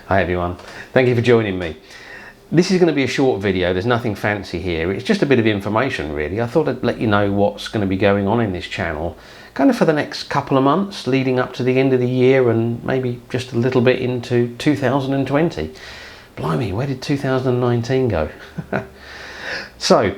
Hi everyone, thank you for joining me. This is going to be a short video, there's nothing fancy here, it's just a bit of information really. I thought I'd let you know what's going to be going on in this channel kind of for the next couple of months leading up to the end of the year and maybe just a little bit into 2020. Blimey, where did 2019 go? So,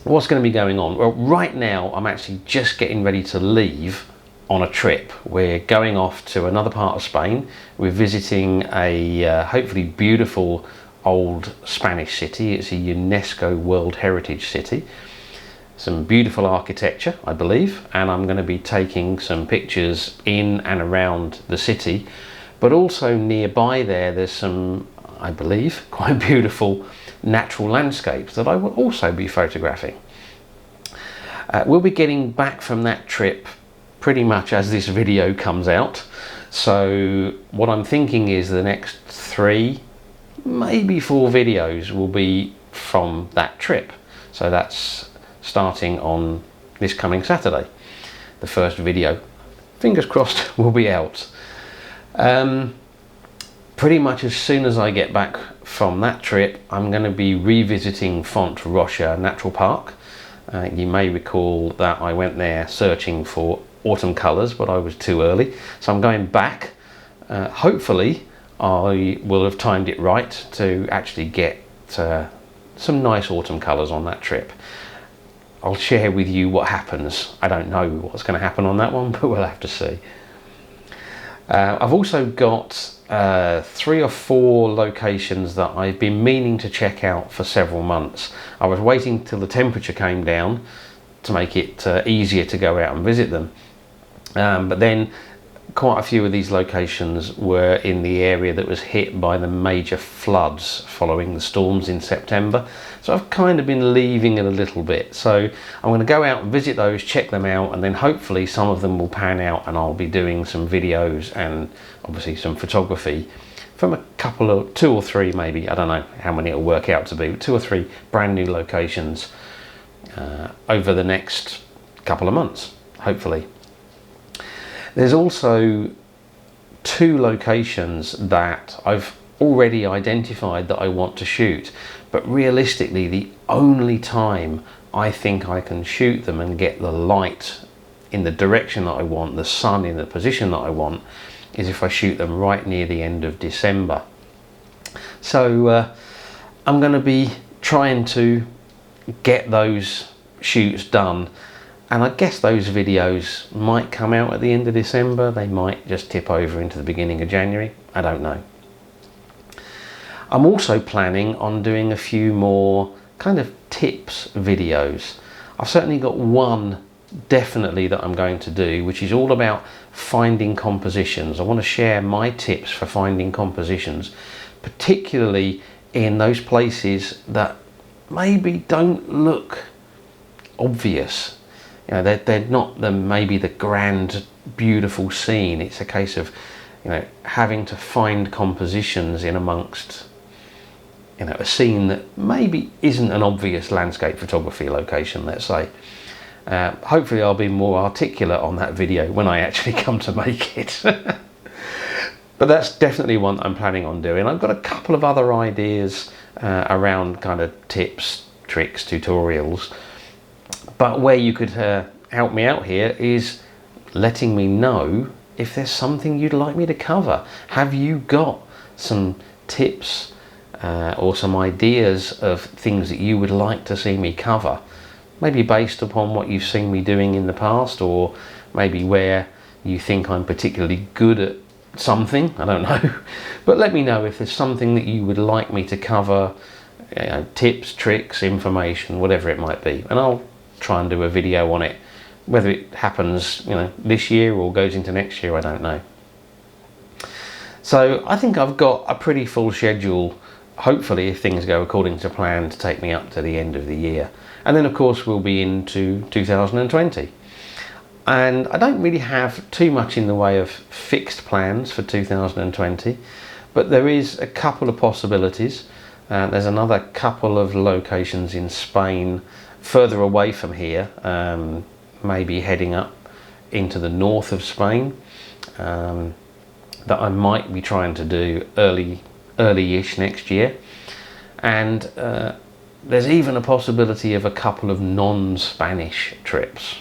what's going to be going on? Well, right now I'm actually just getting ready to leave on a trip. We're going off to another part of Spain. We're visiting a hopefully beautiful old Spanish city. It's a UNESCO World Heritage City. Some beautiful architecture, I believe, and I'm going to be taking some pictures in and around the city, but also nearby there's some, I believe, quite beautiful natural landscapes that I will also be photographing. We'll be getting back from that trip pretty much as this video comes out, so what I'm thinking is the next 3, maybe 4 videos will be from that trip. So that's starting on this coming Saturday. The first video, fingers crossed, will be out. Pretty much as soon as I get back from that trip, I'm going to be revisiting Font Rocha Natural Park. You may recall that I went there searching for autumn colours, but I was too early, so I'm going back. Hopefully I will have timed it right to actually get some nice autumn colours on that trip. I'll share with you what happens. I don't know what's going to happen on that one, but we'll have to see. I've also got 3 or 4 locations that I've been meaning to check out for several months. I was waiting till the temperature came down to make it easier to go out and visit them. But then quite a few of these locations were in the area that was hit by the major floods following the storms in September. So I've kind of been leaving it a little bit. So I'm going to go out and visit those, check them out, and then hopefully some of them will pan out and I'll be doing some videos and obviously some photography from a couple of 2 or 3 maybe, I don't know how many it'll work out to be, 2 or 3 brand new locations over the next couple of months, hopefully. There's also 2 locations that I've already identified that I want to shoot, but realistically the only time I think I can shoot them and get the light in the direction that I want, the sun in the position that I want, is if I shoot them right near the end of December. So I'm going to be trying to get those shoots done. And I guess those videos might come out at the end of December, they might just tip over into the beginning of January, I don't know. I'm also planning on doing a few more kind of tips videos. I've certainly got one definitely that I'm going to do, which is all about finding compositions. I want to share my tips for finding compositions, particularly in those places that maybe don't look obvious. You know, they're not maybe the grand, beautiful scene. It's a case of, you know, having to find compositions in amongst, you know, a scene that maybe isn't an obvious landscape photography location, let's say. Hopefully I'll be more articulate on that video when I actually come to make it. But that's definitely one I'm planning on doing. I've got a couple of other ideas around kind of tips, tricks, tutorials. But where you could help me out here is letting me know if there's something you'd like me to cover. Have you got some tips or some ideas of things that you would like to see me cover? Maybe based upon what you've seen me doing in the past, or maybe where you think I'm particularly good at something, I don't know. But let me know if there's something that you would like me to cover, you know, tips, tricks, information, whatever it might be. And I'll try and do a video on it. Whether it happens, you know, this year or goes into next year, I don't know. So I think I've got a pretty full schedule, hopefully if things go according to plan, to take me up to the end of the year. And then of course we'll be into 2020. And I don't really have too much in the way of fixed plans for 2020, but there is a couple of possibilities. There's another couple of locations in Spain further away from here, maybe heading up into the north of Spain. that I might be trying to do early-ish next year, and there's even a possibility of a couple of non-Spanish trips.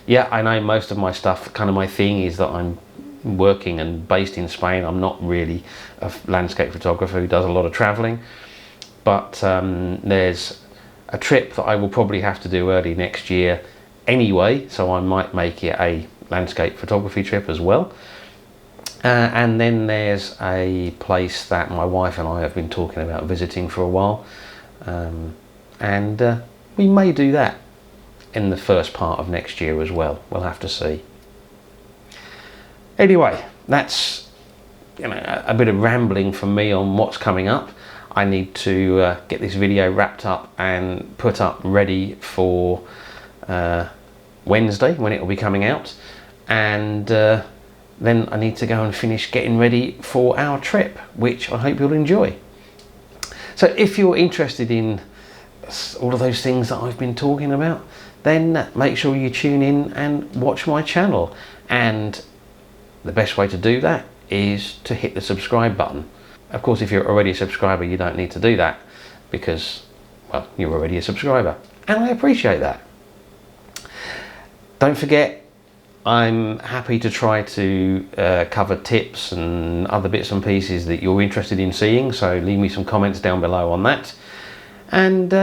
Yeah, I know most of my stuff, kind of my thing is that I'm working and based in Spain. I'm not really a landscape photographer who does a lot of traveling, but there's a trip that I will probably have to do early next year anyway, so I might make it a landscape photography trip as well. And then there's a place that my wife and I have been talking about visiting for a while, and we may do that in the first part of next year as well. We'll have to see. Anyway, that's a bit of rambling from me on what's coming up. I need to get this video wrapped up and put up ready for Wednesday when it will be coming out, and then I need to go and finish getting ready for our trip, which I hope you'll enjoy. So if you're interested in all of those things that I've been talking about, then make sure you tune in and watch my channel. And the best way to do that is to hit the subscribe button. Of course, if you're already a subscriber, you don't need to do that because, well, you're already a subscriber, and I appreciate that. Don't forget, I'm happy to try to cover tips and other bits and pieces that you're interested in seeing, so leave me some comments down below on that, and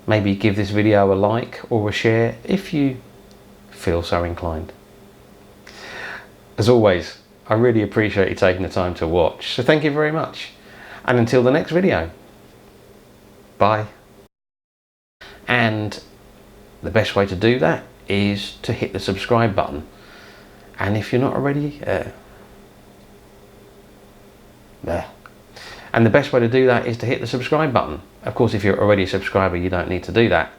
maybe give this video a like or a share if you feel so inclined. As always, I really appreciate you taking the time to watch, so thank you very much. And until the next video, bye. And the best way to do that is to hit the subscribe button. And if you're not already, and the best way to do that is to hit the subscribe button. Of course, if you're already a subscriber, you don't need to do that.